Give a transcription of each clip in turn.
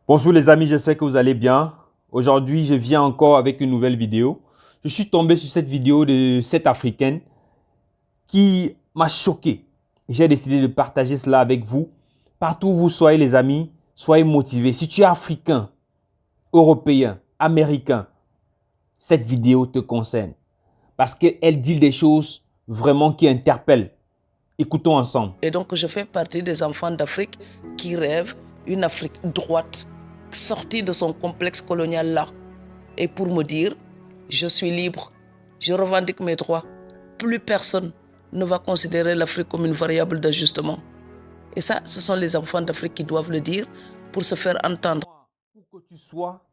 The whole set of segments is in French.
Bonjour les amis, j'espère que vous allez bien. Aujourd'hui, je viens encore avec une nouvelle vidéo. Je suis tombé sur cette vidéo de cette Africaine qui m'a choqué. J'ai décidé de partager cela avec vous. Partout où vous soyez les amis, soyez motivés. Si tu es africain, européen, américain, cette vidéo te concerne. Parce qu'elle dit des choses vraiment qui interpellent. Écoutons ensemble. Et donc, je fais partie des enfants d'Afrique qui rêvent une Afrique droite, sortie de son complexe colonial-là. Et pour me dire, je suis libre, je revendique mes droits. Plus personne ne va considérer l'Afrique comme une variable d'ajustement. Et ça, ce sont les enfants d'Afrique qui doivent le dire pour se faire entendre. Où que tu sois,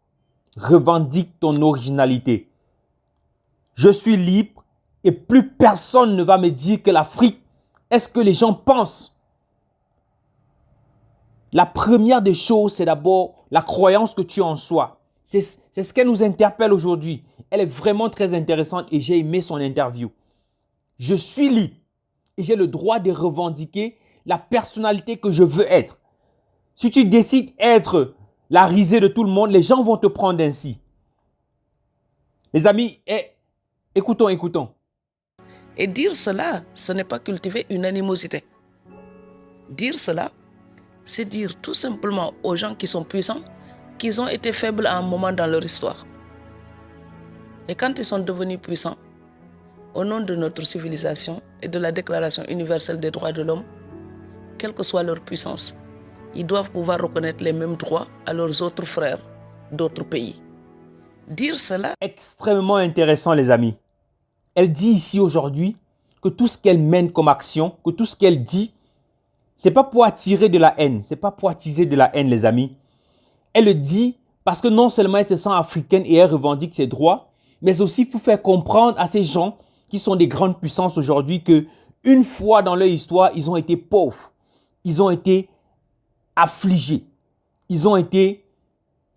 revendique ton originalité. Je suis libre et plus personne ne va me dire que l'Afrique est ce que les gens pensent. La première des choses, c'est d'abord la croyance que tu as en soi. C'est ce qu'elle nous interpelle aujourd'hui. Elle est vraiment très intéressante et j'ai aimé son interview. Je suis libre et j'ai le droit de revendiquer la personnalité que je veux être. Si tu décides d'être la risée de tout le monde, les gens vont te prendre ainsi. Les amis, écoutons. Et dire cela, ce n'est pas cultiver une animosité. Dire cela, c'est dire tout simplement aux gens qui sont puissants qu'ils ont été faibles à un moment dans leur histoire. Et quand ils sont devenus puissants, au nom de notre civilisation et de la Déclaration universelle des droits de l'homme, quelle que soit leur puissance, ils doivent pouvoir reconnaître les mêmes droits à leurs autres frères d'autres pays. Dire cela... Extrêmement intéressant, les amis. Elle dit ici aujourd'hui que tout ce qu'elle mène comme action, que tout ce qu'elle dit, ce n'est pas pour attirer de la haine, ce n'est pas pour attiser de la haine, les amis. Elle le dit parce que non seulement elle se sent africaine et elle revendique ses droits, mais aussi il faut faire comprendre à ces gens qui sont des grandes puissances aujourd'hui que une fois dans leur histoire, ils ont été pauvres, ils ont été affligés, ils ont été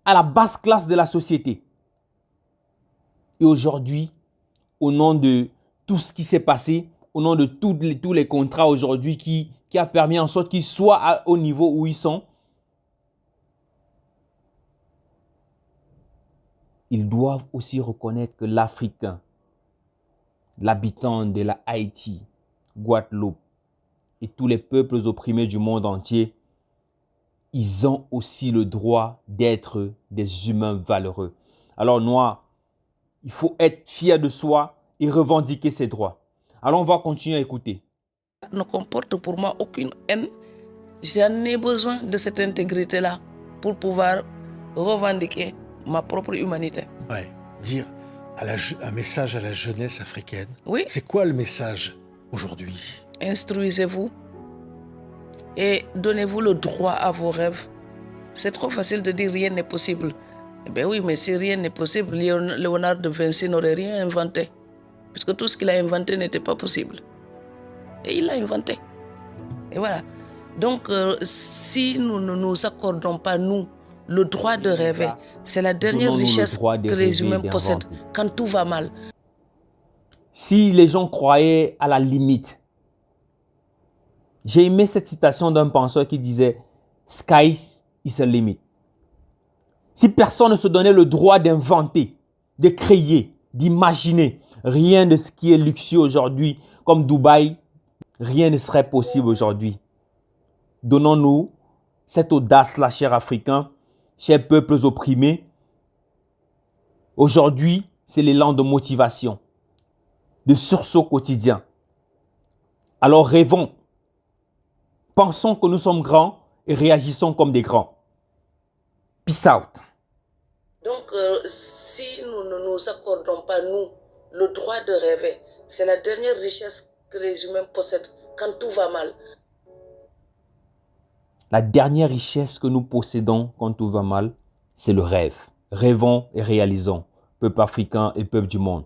à la basse classe de la société. Et aujourd'hui, au nom de tout ce qui s'est passé, au nom de tous les contrats aujourd'hui qui a permis en sorte qu'ils soient au niveau où ils sont, ils doivent aussi reconnaître que l'Africain, l'habitant de la Haïti, Guadeloupe et tous les peuples opprimés du monde entier, ils ont aussi le droit d'être des humains valeureux. Alors, Noir, il faut être fier de soi et revendiquer ses droits. Alors, on va continuer à écouter. Ne comporte pour moi aucune haine. J'en ai besoin de cette intégrité-là pour pouvoir revendiquer ma propre humanité. Ouais, dire un message à la jeunesse africaine. Oui. C'est quoi le message aujourd'hui? Instruisez-vous et donnez-vous le droit à vos rêves. C'est trop facile de dire rien n'est possible. Eh bien oui, mais si rien n'est possible, Léonard de Vinci n'aurait rien inventé. Puisque tout ce qu'il a inventé n'était pas possible. Et il l'a inventé. Et voilà. Donc, si nous ne nous accordons pas, nous, le droit de rêver, c'est la dernière richesse que les humains possèdent quand tout va mal. Si les gens croyaient à la limite, j'ai aimé cette citation d'un penseur qui disait « Sky is a limit ». Si personne ne se donnait le droit d'inventer, de créer, d'imaginer, rien de ce qui est luxueux aujourd'hui, comme Dubaï, rien ne serait possible aujourd'hui. Donnons-nous cette audace-là, chers Africains, chers peuples opprimés. Aujourd'hui, c'est l'élan de motivation, de sursaut quotidien. Alors rêvons, pensons que nous sommes grands et réagissons comme des grands. Peace out. Donc, si nous ne nous accordons pas, nous, le droit de rêver, c'est la dernière richesse que les humains possèdent quand tout va mal. La dernière richesse que nous possédons quand tout va mal, c'est le rêve. Rêvons et réalisons, peuple africain et peuple du monde.